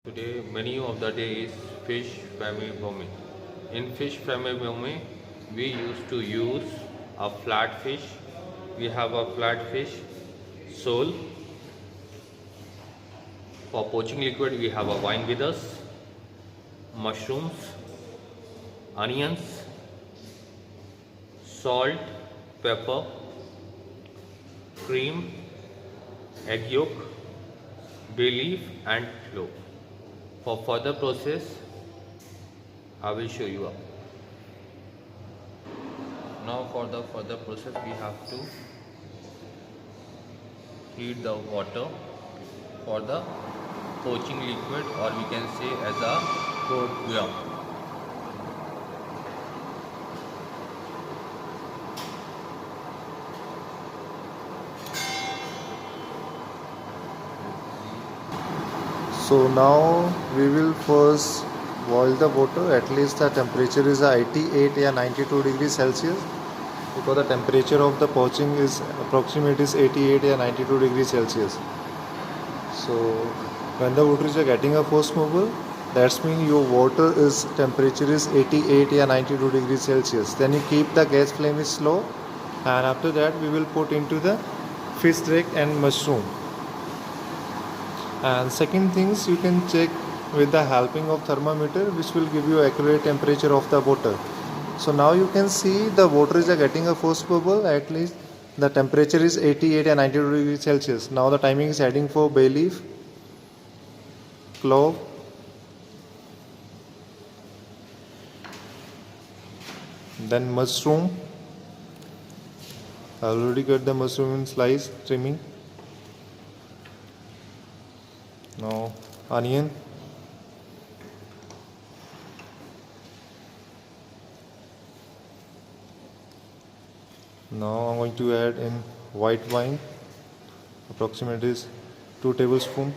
Today menu of the day is fish family bomi. In fish family bomi, we used to use a flat fish. We have a flat fish sole. For poaching liquid, we have a wine with us, mushrooms, onions, salt, pepper, cream, egg yolk, bay leaf and clove. For further process, I will show you up. Now for the further process, we have to heat the water for the poaching liquid, or we can say as a crude gram. So now we will first boil the water. At least the temperature is 88 or 92 degrees Celsius, because the temperature of the poaching is approximate is 88 or 92 degrees Celsius. So when the water is getting a first bubble, that's mean your water is temperature is 88 or 92 degrees Celsius. Then you keep the gas flame is slow, and after that we will put into the fish direct and mushroom. And second things, you can check with the helping of thermometer, which will give you accurate temperature of the water. So now you can see the water is getting a first bubble. At least the temperature is 88 and 92 degrees Celsius. Now the timing is adding for bay leaf, clove, then mushroom. I already cut the mushroom in slice trimming. Now onion, now I'm going to add in white wine, approximate is 2 tablespoons.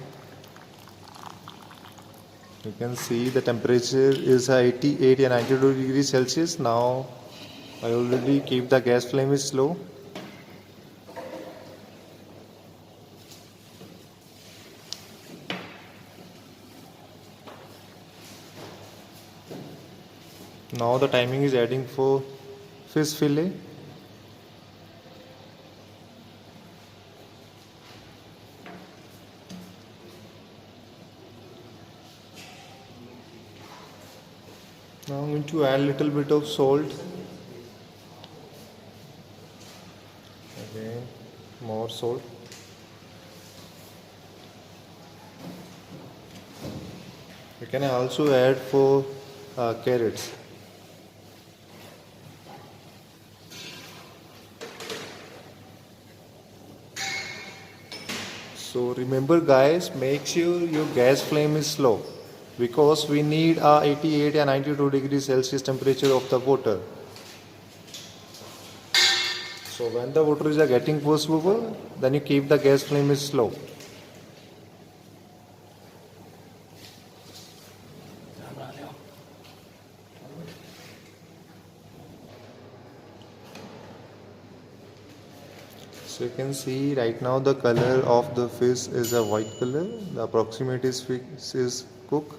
You can see the temperature is 88 and 92 degrees Celsius. Now I already keep the gas flame is slow. Now the timing is adding for fish fillet. Now I'm going to add a little bit of salt. Again, more salt. You can also add for carrots. So remember guys, make sure your gas flame is slow, because we need 88 and 92 degrees Celsius temperature of the water. So when the water is getting first bubble, then you keep the gas flame is slow. So you can see right now the color of the fish is a white color. The approximate is fish is cooked.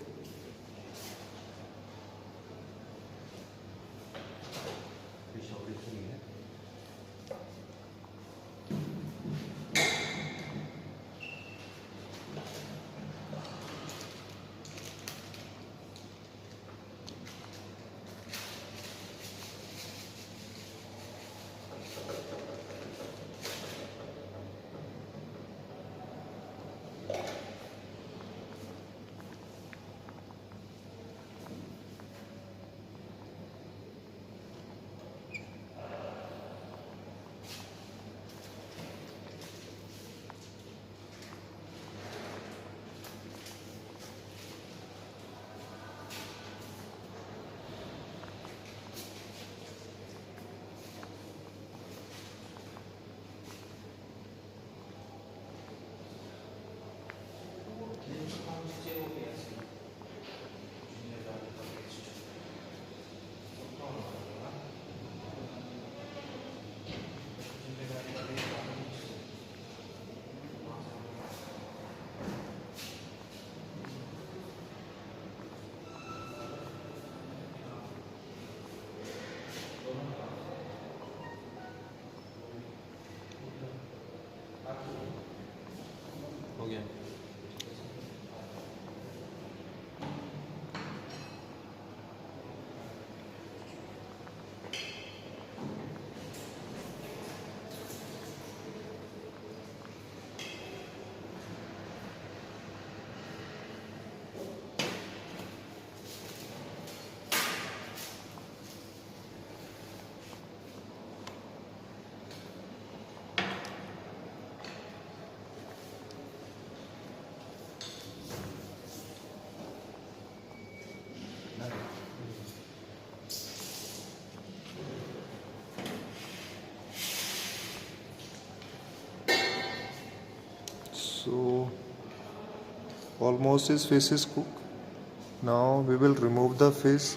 almost his fish is cooked. Now we will remove the fish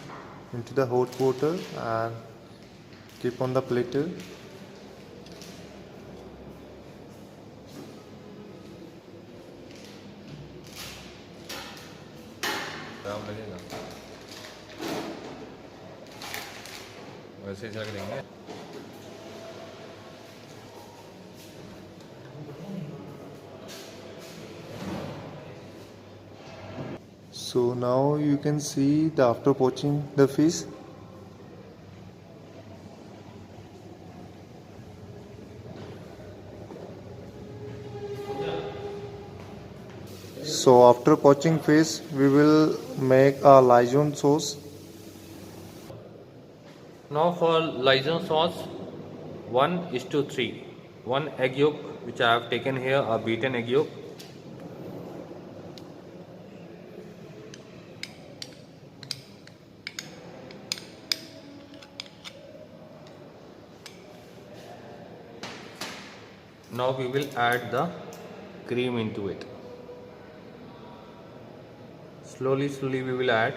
into the hot water and keep on the platter. काम लगेगा वैसे ही रख देंगे. So now you can see the after poaching the fish. So after poaching fish, we will make a Lijon sauce. Now for Lijon sauce, 1:3. 1 egg yolk, which I have taken here, a beaten egg yolk. Now we will add the cream into it. Slowly we will add.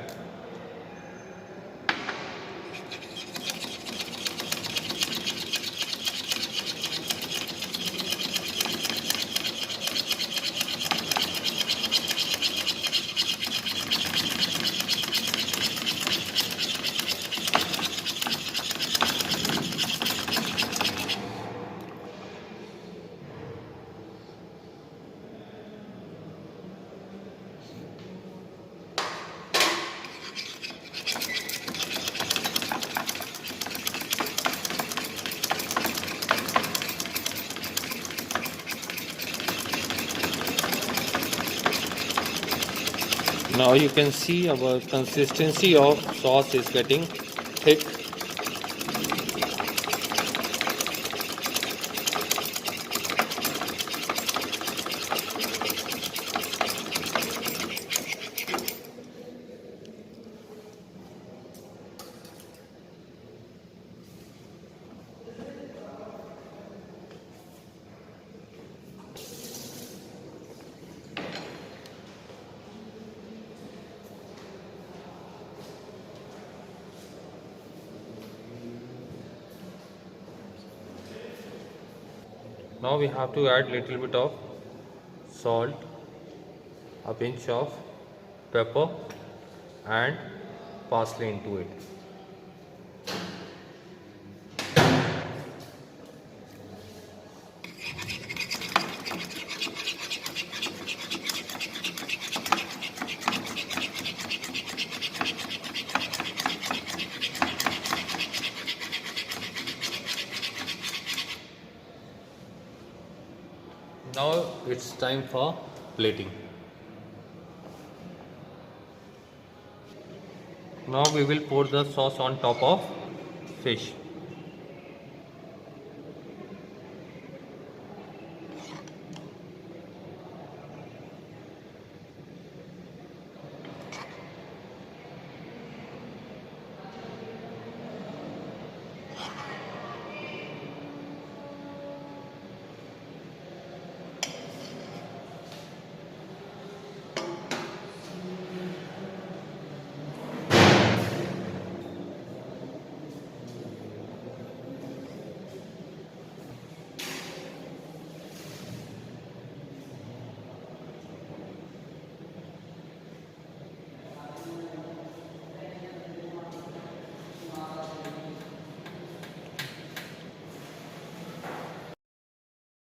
Now you can see our consistency of sauce is getting thick. Now we have to add little bit of salt, a pinch of pepper and parsley into it. Now it's time for plating. Now we will pour the sauce on top of fish.